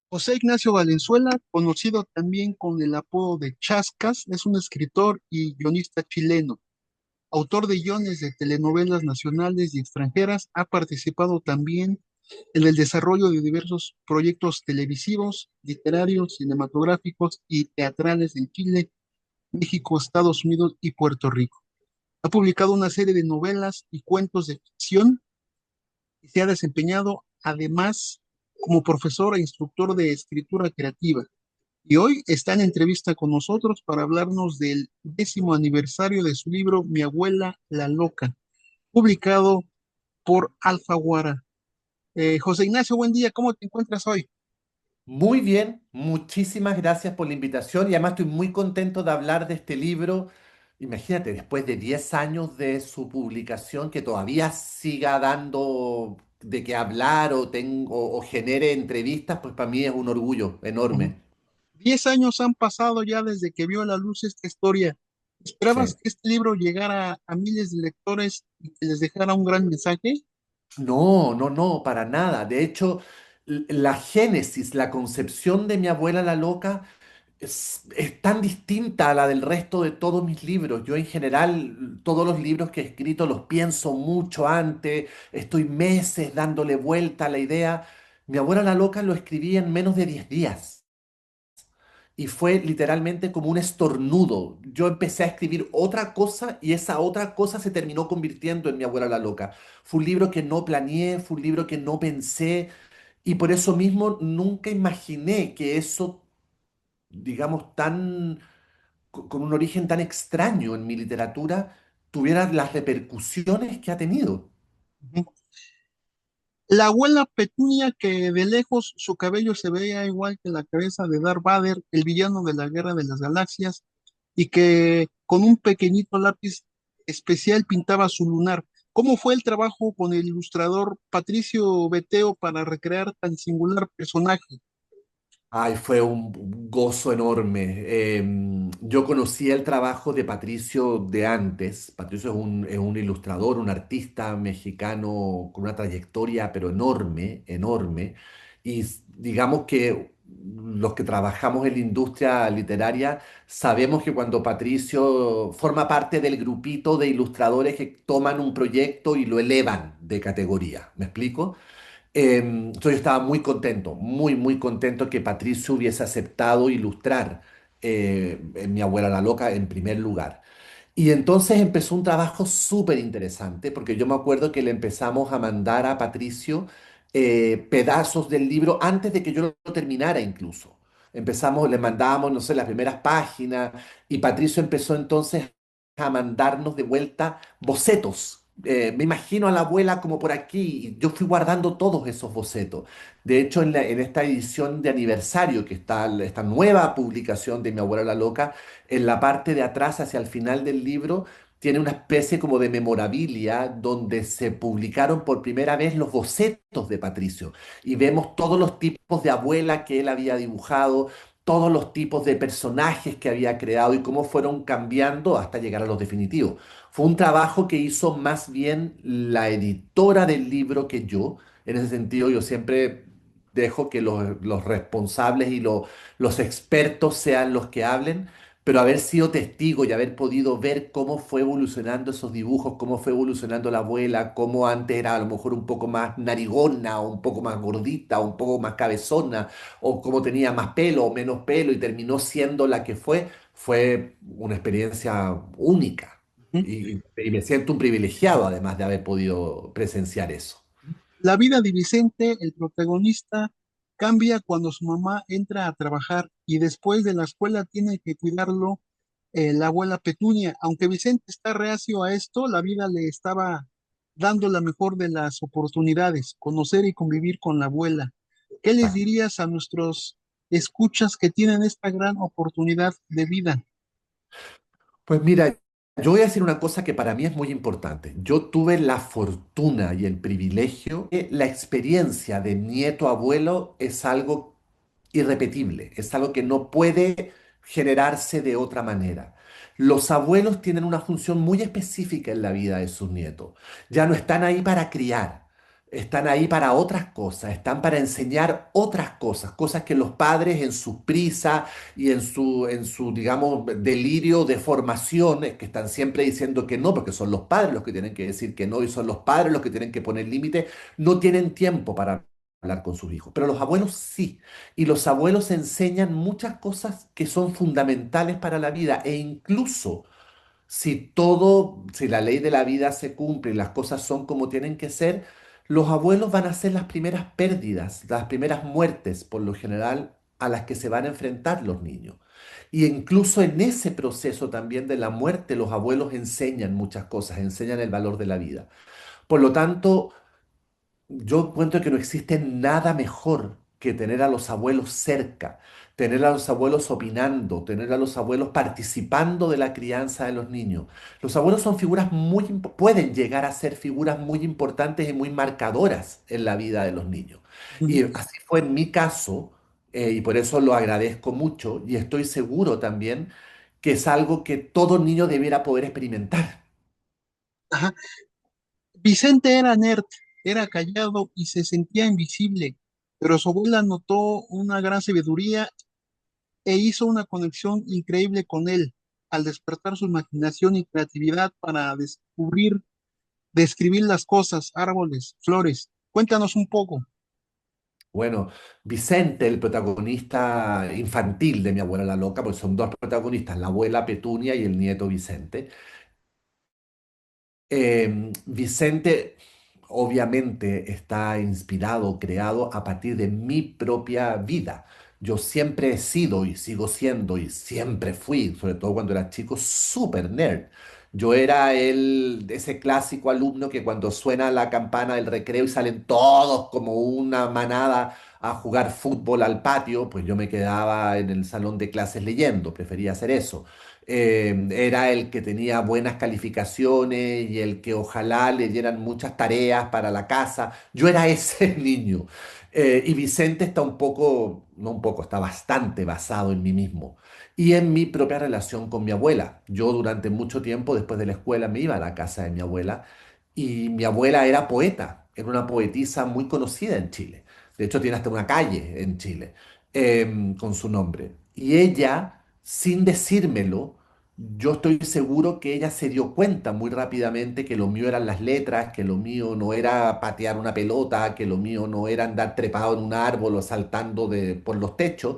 José Ignacio Valenzuela, conocido también con el apodo de Chascas, es un escritor y guionista chileno. Autor de guiones de telenovelas nacionales y extranjeras, ha participado también en el desarrollo de diversos proyectos televisivos, literarios, cinematográficos y teatrales en Chile, México, Estados Unidos y Puerto Rico. Ha publicado una serie de novelas y cuentos de ficción y se ha desempeñado además como profesor e instructor de escritura creativa. Y hoy está en entrevista con nosotros para hablarnos del 10º aniversario de su libro Mi abuela la loca, publicado por Alfaguara. José Ignacio, buen día, ¿cómo te encuentras hoy? Muy bien, muchísimas gracias por la invitación y además estoy muy contento de hablar de este libro. Imagínate, después de 10 años de su publicación, que todavía siga dando de qué hablar o genere entrevistas, pues para mí es un orgullo Ujú. enorme. 10 años han pasado ya desde que vio la luz esta historia. ¿Esperabas Sí. que este libro llegara a miles de lectores y que les dejara un gran mensaje? No, no, no, para nada. De hecho, la génesis, la concepción de mi abuela la loca es tan distinta a la del resto de todos mis libros. Yo en general, todos los libros que he escrito los pienso mucho antes, estoy meses dándole vuelta a la idea. Mi abuela la loca lo escribí en menos de 10 días y fue literalmente como un estornudo. Yo empecé a escribir otra cosa y esa otra cosa se terminó convirtiendo en mi abuela la loca. Fue un libro que no planeé, fue un libro que no pensé y por eso mismo nunca imaginé que eso, digamos, con un origen tan extraño en mi literatura, tuviera las repercusiones que ha tenido. Ujú. La abuela Petunia, que de lejos su cabello se veía igual que la cabeza de Darth Vader, el villano de la Guerra de las Galaxias, y que con un pequeñito lápiz especial pintaba su lunar. ¿Cómo fue el trabajo con el ilustrador Patricio Beteo para recrear tan singular personaje? Ay, fue un gozo enorme. Yo conocía el trabajo de Patricio de antes. Patricio es un ilustrador, un artista mexicano con una trayectoria, pero enorme, enorme. Y digamos que los que trabajamos en la industria literaria sabemos que cuando Patricio forma parte del grupito de ilustradores que toman un proyecto y lo elevan de categoría. ¿Me explico? Entonces yo estaba muy contento, muy, muy contento que Patricio hubiese aceptado ilustrar en Mi abuela la loca en primer lugar. Y entonces empezó un trabajo súper interesante, porque yo me acuerdo que le empezamos a mandar a Patricio pedazos del libro antes de que yo lo terminara incluso. Empezamos, le mandábamos, no sé, las primeras páginas, y Patricio empezó entonces a mandarnos de vuelta bocetos. Me imagino a la abuela como por aquí, y yo fui guardando todos esos bocetos. De hecho, en esta edición de aniversario, que está esta nueva publicación de Mi abuela la loca, en la parte de atrás, hacia el final del libro, tiene una especie como de memorabilia donde se publicaron por primera vez los bocetos de Patricio y vemos todos los tipos de abuela que él había dibujado, todos los tipos de personajes que había creado y cómo fueron cambiando hasta llegar a los definitivos. Fue un trabajo que hizo más bien la editora del libro que yo. En ese sentido, yo siempre dejo que los responsables y los expertos sean los que hablen, pero haber sido testigo y haber podido ver cómo fue evolucionando esos dibujos, cómo fue evolucionando la abuela, cómo antes era a lo mejor un poco más narigona, o un poco más gordita, o un poco más cabezona, o cómo tenía más pelo o menos pelo y terminó siendo la que fue una experiencia única. Ujú. Y me siento un privilegiado además de haber podido presenciar eso. La vida de Vicente, el protagonista, cambia cuando su mamá entra a trabajar y después de la escuela tiene que cuidarlo la abuela Petunia. Aunque Vicente está reacio a esto, la vida le estaba dando la mejor de las oportunidades, conocer y convivir con la abuela. ¿Qué les dirías a nuestros escuchas que tienen esta gran oportunidad de vida? Pues mira, yo voy a decir una cosa que para mí es muy importante. Yo tuve la fortuna y el privilegio que la experiencia de nieto abuelo es algo irrepetible, es algo que no puede generarse de otra manera. Los abuelos tienen una función muy específica en la vida de sus nietos. Ya no están ahí para criar. están ahí para otras cosas, están para enseñar otras cosas, cosas que los padres en su prisa y en su, digamos, delirio de formación, que están siempre diciendo que no, porque son los padres los que tienen que decir que no y son los padres los que tienen que poner límite, no tienen tiempo para hablar con sus hijos. Pero los abuelos sí, y los abuelos enseñan muchas cosas que son fundamentales para la vida e incluso si la ley de la vida se cumple y las cosas son como tienen que ser, los abuelos van a ser las primeras pérdidas, las primeras muertes, por lo general, a las que se van a enfrentar los niños. Y incluso en ese proceso también de la muerte, los abuelos enseñan muchas cosas, enseñan el valor de la vida. Por lo tanto, yo encuentro que no existe nada mejor que tener a los abuelos cerca, tener a los abuelos opinando, tener a los abuelos participando de la crianza de los niños. Los abuelos son figuras pueden llegar a ser figuras muy importantes y muy marcadoras en la vida de los niños. Y Ujú. así fue en mi caso, y por eso lo agradezco mucho y estoy seguro también que es algo que todo niño debiera poder experimentar. Ajá. Vicente era nerd, era callado y se sentía invisible, pero su abuela notó una gran sabiduría e hizo una conexión increíble con él al despertar su imaginación y creatividad para describir las cosas, árboles, flores. Cuéntanos un poco. Bueno, Vicente, el protagonista infantil de Mi abuela la loca, pues son dos protagonistas, la abuela Petunia y el nieto Vicente. Vicente obviamente está inspirado, creado a partir de mi propia vida. Yo siempre he sido y sigo siendo y siempre fui, sobre todo cuando era chico, súper nerd. Yo era ese clásico alumno que cuando suena la campana del recreo y salen todos como una manada a jugar fútbol al patio, pues yo me quedaba en el salón de clases leyendo, prefería hacer eso. Era el que tenía buenas calificaciones y el que ojalá le dieran muchas tareas para la casa. Yo era ese niño. Y Vicente está un poco, no un poco, está bastante basado en mí mismo y en mi propia relación con mi abuela. Yo durante mucho tiempo después de la escuela me iba a la casa de mi abuela y mi abuela era poeta, era una poetisa muy conocida en Chile. De hecho, tiene hasta una calle en Chile con su nombre. Y ella, sin decírmelo, yo estoy seguro que ella se dio cuenta muy rápidamente que lo mío eran las letras, que lo mío no era patear una pelota, que lo mío no era andar trepado en un árbol o saltando por los techos,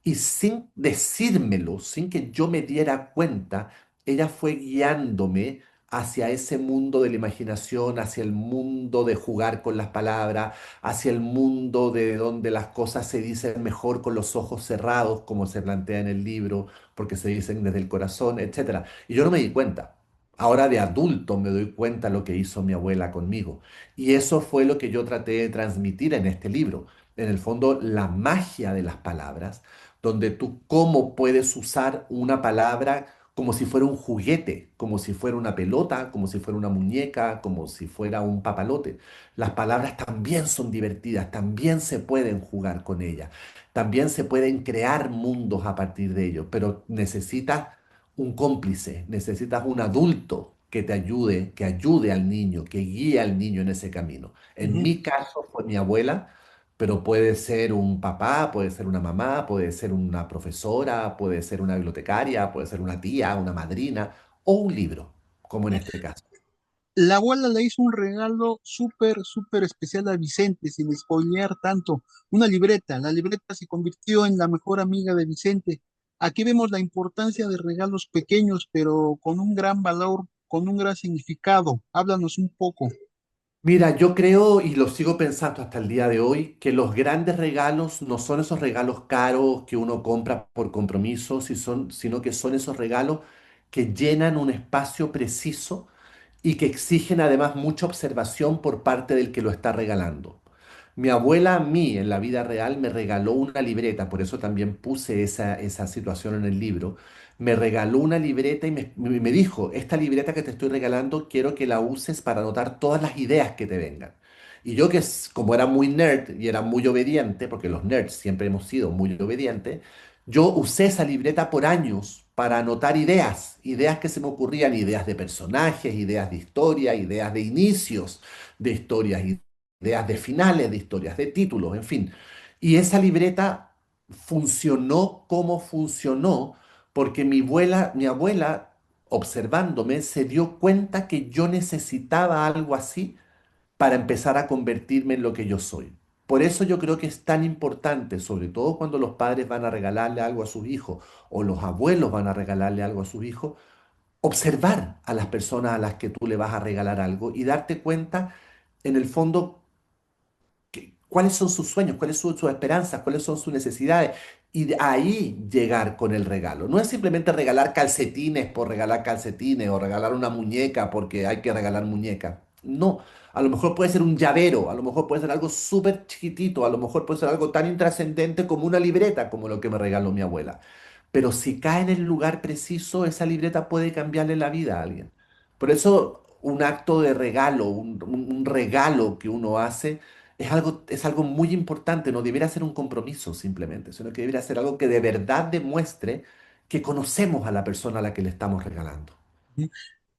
y sin decírmelo, sin que yo me diera cuenta, ella fue guiándome hacia ese mundo de la imaginación, hacia el mundo de jugar con las palabras, hacia el mundo de donde las cosas se dicen mejor con los ojos cerrados, como se plantea en el libro, porque se dicen desde el corazón, etcétera. Y yo no me di cuenta. Ahora de adulto me doy cuenta lo que hizo mi abuela conmigo. Y eso fue lo que yo traté de transmitir en este libro. En el fondo, la magia de las palabras donde tú cómo puedes usar una palabra como si fuera un juguete, como si fuera una pelota, como si fuera una muñeca, como si fuera un papalote. Las palabras también son divertidas, también se pueden jugar con ellas, también se pueden crear mundos a partir de ellos, pero necesitas un cómplice, necesitas un adulto que ayude al niño, que guíe al niño en ese camino. En Ujú. mi caso fue mi abuela, pero puede ser un papá, puede ser una mamá, puede ser una profesora, puede ser una bibliotecaria, puede ser una tía, una madrina o un libro, como en este caso. La abuela le hizo un regalo súper especial a Vicente, sin spoilear tanto. Una libreta. La libreta se convirtió en la mejor amiga de Vicente. Aquí vemos la importancia de regalos pequeños, pero con un gran valor, con un gran significado. Háblanos un poco. Mira, yo creo y lo sigo pensando hasta el día de hoy, que los grandes regalos no son esos regalos caros que uno compra por compromiso, sino que son esos regalos que llenan un espacio preciso y que exigen además mucha observación por parte del que lo está regalando. Mi abuela a mí en la vida real me regaló una libreta, por eso también puse esa situación en el libro. Me regaló una libreta y me dijo, esta libreta que te estoy regalando quiero que la uses para anotar todas las ideas que te vengan. Y yo como era muy nerd y era muy obediente, porque los nerds siempre hemos sido muy obedientes, Yo usé esa libreta por años para anotar ideas, ideas que se me ocurrían, ideas de personajes, ideas de historia, ideas de inicios de historias, ideas de finales de historias, de títulos, en fin. Y esa libreta funcionó como funcionó porque mi abuela, observándome, se dio cuenta que yo necesitaba algo así para empezar a convertirme en lo que yo soy. Por eso yo creo que es tan importante, sobre todo cuando los padres van a regalarle algo a sus hijos o los abuelos van a regalarle algo a sus hijos, observar a las personas a las que tú le vas a regalar algo y darte cuenta, en el fondo, cuáles son sus sueños, cuáles son sus esperanzas, cuáles son sus necesidades. Y de ahí llegar con el regalo. No es simplemente regalar calcetines por regalar calcetines o regalar una muñeca porque hay que regalar muñeca. No, a lo mejor puede ser un llavero, a lo mejor puede ser algo súper chiquitito, a lo mejor puede ser algo tan intrascendente como una libreta, como lo que me regaló mi abuela. Pero si cae en el lugar preciso, esa libreta puede cambiarle la vida a alguien. Por eso un acto de regalo, un regalo que uno hace, es algo muy importante. No debería ser un compromiso simplemente, sino que debería ser algo que de verdad demuestre que conocemos a la persona a la que le estamos regalando. Ujú.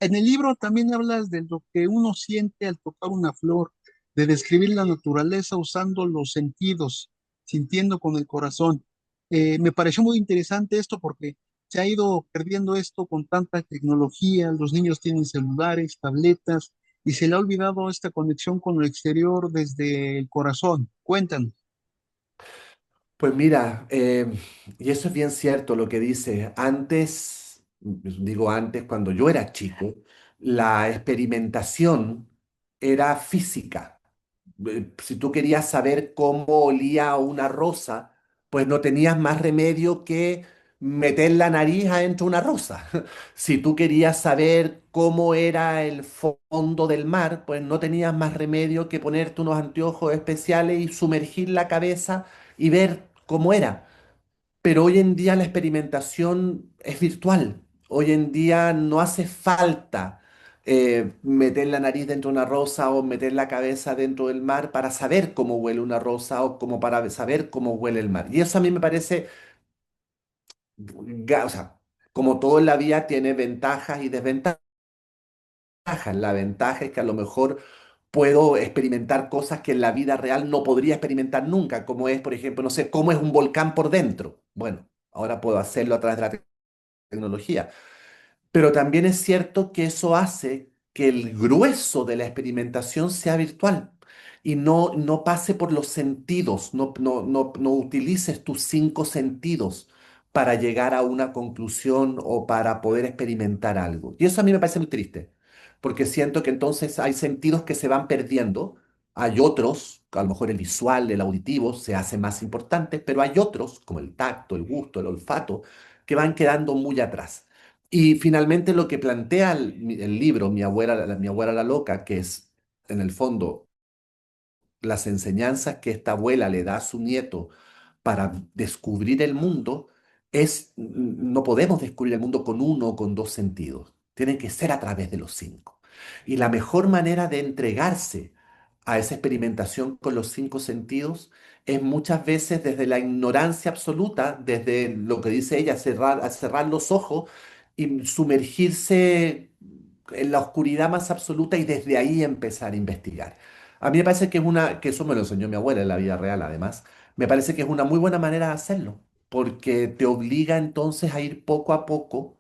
En el libro también hablas de lo que uno siente al tocar una flor, de describir la naturaleza usando los sentidos, sintiendo con el corazón. Me pareció muy interesante esto porque se ha ido perdiendo esto con tanta tecnología, los niños tienen celulares, tabletas, y se le ha olvidado esta conexión con lo exterior desde el corazón. Cuéntanos. Pues mira, y eso es bien cierto lo que dice. Antes, digo antes, cuando yo era chico, la experimentación era física. Si tú querías saber cómo olía una rosa, pues no tenías más remedio que meter la nariz adentro de una rosa. Si tú querías saber cómo era el fondo del mar, pues no tenías más remedio que ponerte unos anteojos especiales y sumergir la cabeza y ver cómo era. Pero hoy en día la experimentación es virtual. Hoy en día no hace falta meter la nariz dentro de una rosa o meter la cabeza dentro del mar para saber cómo huele una rosa o como para saber cómo huele el mar. Y eso a mí me parece, o sea, como todo en la vida tiene ventajas y desventajas. La ventaja es que a lo mejor puedo experimentar cosas que en la vida real no podría experimentar nunca, como es, por ejemplo, no sé, cómo es un volcán por dentro. Bueno, ahora puedo hacerlo a través de la tecnología. Pero también es cierto que eso hace que el grueso de la experimentación sea virtual y no pase por los sentidos, no utilices tus cinco sentidos para llegar a una conclusión o para poder experimentar algo. Y eso a mí me parece muy triste, porque siento que entonces hay sentidos que se van perdiendo, hay otros, a lo mejor el visual, el auditivo se hace más importante, pero hay otros, como el tacto, el gusto, el olfato, que van quedando muy atrás. Y finalmente lo que plantea el libro, Mi abuela la loca, que es en el fondo las enseñanzas que esta abuela le da a su nieto para descubrir el mundo, no podemos descubrir el mundo con uno o con dos sentidos, tienen que ser a través de los cinco. Y la mejor manera de entregarse a esa experimentación con los cinco sentidos es muchas veces desde la ignorancia absoluta, desde lo que dice ella, cerrar los ojos y sumergirse en la oscuridad más absoluta y desde ahí empezar a investigar. A mí me parece que eso me lo enseñó mi abuela en la vida real, además. Me parece que es una muy buena manera de hacerlo, porque te obliga entonces a ir poco a poco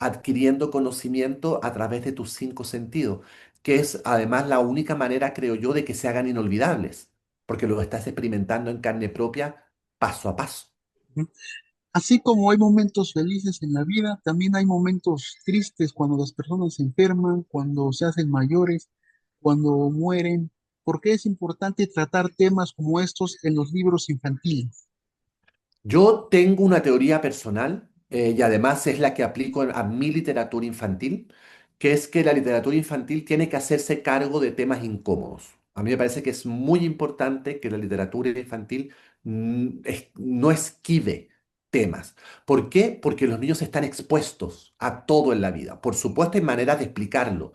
adquiriendo conocimiento a través de tus cinco sentidos, que es además la única manera, creo yo, de que se hagan inolvidables, porque lo estás experimentando en carne propia paso a paso. Así como hay momentos felices en la vida, también hay momentos tristes cuando las personas se enferman, cuando se hacen mayores, cuando mueren. ¿Por qué es importante tratar temas como estos en los libros infantiles? Yo tengo una teoría personal y además es la que aplico a mi literatura infantil, que es que la literatura infantil tiene que hacerse cargo de temas incómodos. A mí me parece que es muy importante que la literatura infantil no esquive temas. ¿Por qué? Porque los niños están expuestos a todo en la vida. Por supuesto, hay maneras de explicarlo,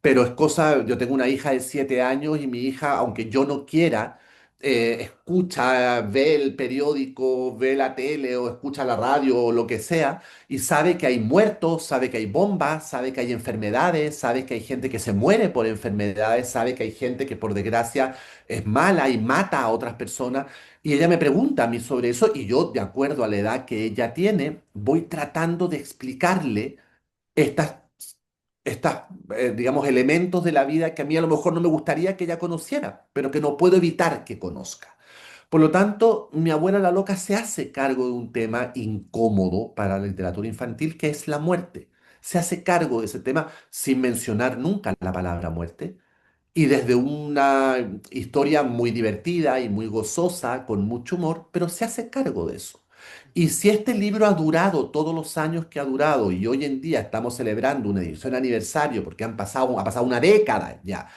pero es cosa, yo tengo una hija de 7 años y mi hija, aunque yo no quiera, escucha, ve el periódico, ve la tele o escucha la radio o lo que sea, y sabe que hay muertos, sabe que hay bombas, sabe que hay enfermedades, sabe que hay gente que se muere por enfermedades, sabe que hay gente que por desgracia es mala y mata a otras personas. Y ella me pregunta a mí sobre eso y yo, de acuerdo a la edad que ella tiene, voy tratando de explicarle estas, digamos, elementos de la vida que a mí a lo mejor no me gustaría que ella conociera, pero que no puedo evitar que conozca. Por lo tanto, mi abuela la loca se hace cargo de un tema incómodo para la literatura infantil, que es la muerte. Se hace cargo de ese tema sin mencionar nunca la palabra muerte y desde una historia muy divertida y muy gozosa, con mucho humor, pero se hace cargo de eso. Y si este libro ha durado todos los años que ha durado y hoy en día estamos celebrando una edición aniversario porque ha pasado una década ya,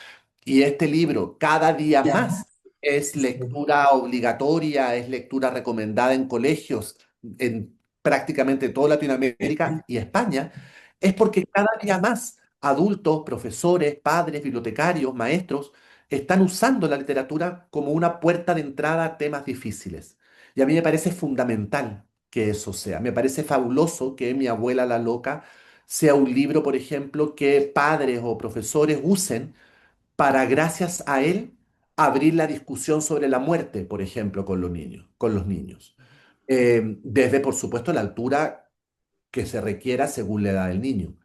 y este libro cada día más es lectura obligatoria, es lectura recomendada en colegios en prácticamente toda Latinoamérica y España, es porque cada día más adultos, profesores, padres, bibliotecarios, maestros están usando la literatura como una puerta de entrada a temas difíciles. Y a mí me parece fundamental que eso sea. Me parece fabuloso que Mi abuela la loca sea un libro, por ejemplo, que padres o profesores usen para, gracias a él, abrir la discusión sobre la muerte, por ejemplo, con los niños, con los niños. Desde, por supuesto, la altura que se requiera según la edad del niño.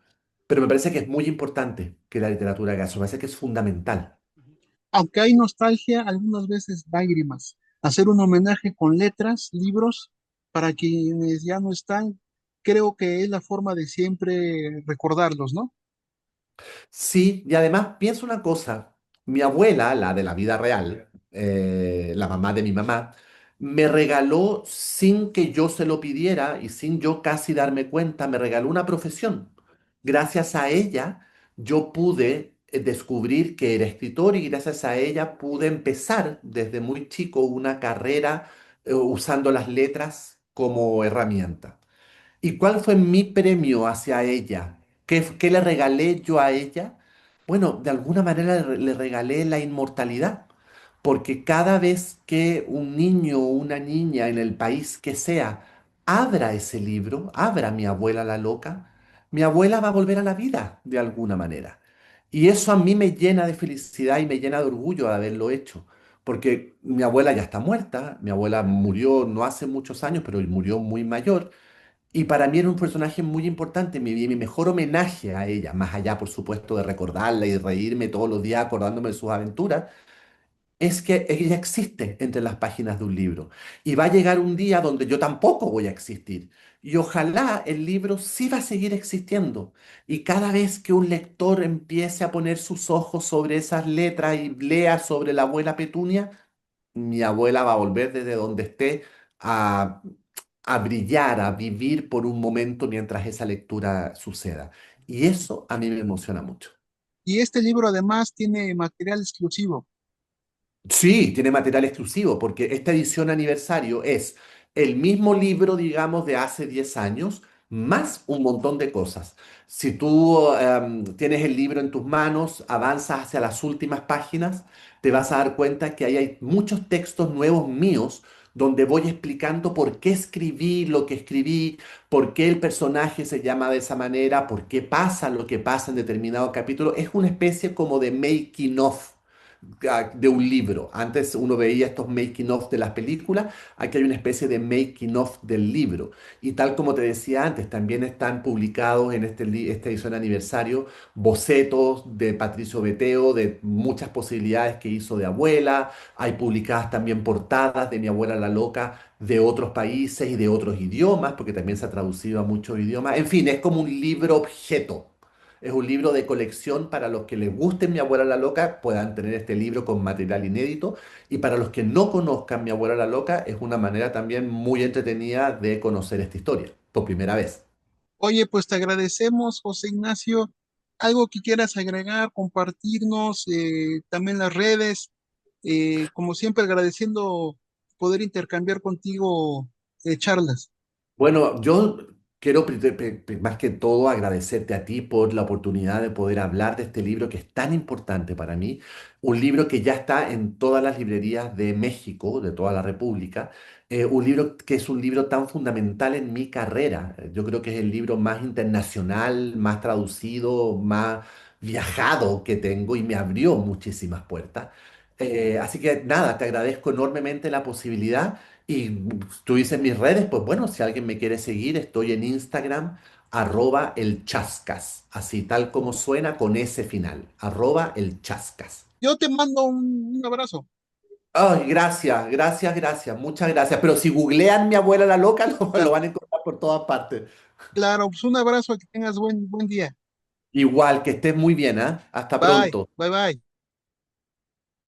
Pero me parece que es muy importante que la literatura haga eso, me parece que es fundamental. Aunque hay nostalgia, algunas veces lágrimas. Hacer un homenaje con letras, libros, para quienes ya no están, creo que es la forma de siempre recordarlos, ¿no? Sí, y además pienso una cosa, mi abuela, la de la vida real, la mamá de mi mamá, me regaló sin que yo se lo pidiera y sin yo casi darme cuenta, me regaló una profesión. Gracias a ella yo pude descubrir que era escritor y gracias a ella pude empezar desde muy chico una carrera usando las letras como herramienta. ¿Y cuál fue mi premio hacia ella? ¿Qué le regalé yo a ella? Bueno, de alguna manera le regalé la inmortalidad, porque cada vez que un niño o una niña en el país que sea abra ese libro, abra Mi abuela la loca, mi abuela va a volver a la vida de alguna manera. Y eso a mí me llena de felicidad y me llena de orgullo de haberlo hecho, porque mi abuela ya está muerta, mi abuela murió no hace muchos años, pero murió muy mayor. Y para mí era un personaje muy importante, mi mejor homenaje a ella, más allá, por supuesto, de recordarla y reírme todos los días acordándome de sus aventuras, es que ella existe entre las páginas de un libro. Y va a llegar un día donde yo tampoco voy a existir. Y ojalá el libro sí va a seguir existiendo. Y cada vez que un lector empiece a poner sus ojos sobre esas letras y lea sobre la abuela Petunia, mi abuela va a volver desde donde esté a, a brillar, a vivir por un momento mientras esa lectura suceda. Y eso a mí me emociona mucho. Y este libro además tiene material exclusivo. Sí, tiene material exclusivo, porque esta edición aniversario es el mismo libro, digamos, de hace 10 años, más un montón de cosas. Si tú tienes el libro en tus manos, avanzas hacia las últimas páginas, te vas a dar cuenta que ahí hay muchos textos nuevos míos donde voy explicando por qué escribí lo que escribí, por qué el personaje se llama de esa manera, por qué pasa lo que pasa en determinado capítulo. Es una especie como de making of de un libro. Antes uno veía estos making of de las películas, aquí hay una especie de making of del libro. Y tal como te decía antes, también están publicados en esta edición aniversario bocetos de Patricio Beteo, de muchas posibilidades que hizo de abuela. Hay publicadas también portadas de Mi abuela la loca de otros países y de otros idiomas, porque también se ha traducido a muchos idiomas. En fin, es como un libro objeto. Es un libro de colección para los que les guste Mi abuela la loca, puedan tener este libro con material inédito. Y para los que no conozcan Mi abuela la loca, es una manera también muy entretenida de conocer esta historia por primera vez. Oye, pues te agradecemos, José Ignacio. Algo que quieras agregar, compartirnos, también las redes, como siempre agradeciendo poder intercambiar contigo charlas. Bueno, yo quiero más que todo agradecerte a ti por la oportunidad de poder hablar de este libro que es tan importante para mí, un libro que ya está en todas las librerías de México, de toda la República, un libro que es un libro tan fundamental en mi carrera. Yo creo que es el libro más internacional, más traducido, más viajado que tengo y me abrió muchísimas puertas. Así que nada, te agradezco enormemente la posibilidad. Y tú dices mis redes, pues bueno, si alguien me quiere seguir, estoy en Instagram, @elchascas, así tal como suena con ese final, @elchascas. Yo te mando un abrazo. Ay, gracias, gracias, gracias, muchas gracias. Pero si googlean mi abuela la loca, lo Claro, van a encontrar por todas partes. claro, pues un abrazo, que tengas buen día. Igual, que estés muy bien, ¿ah? Hasta Bye, pronto. bye, bye.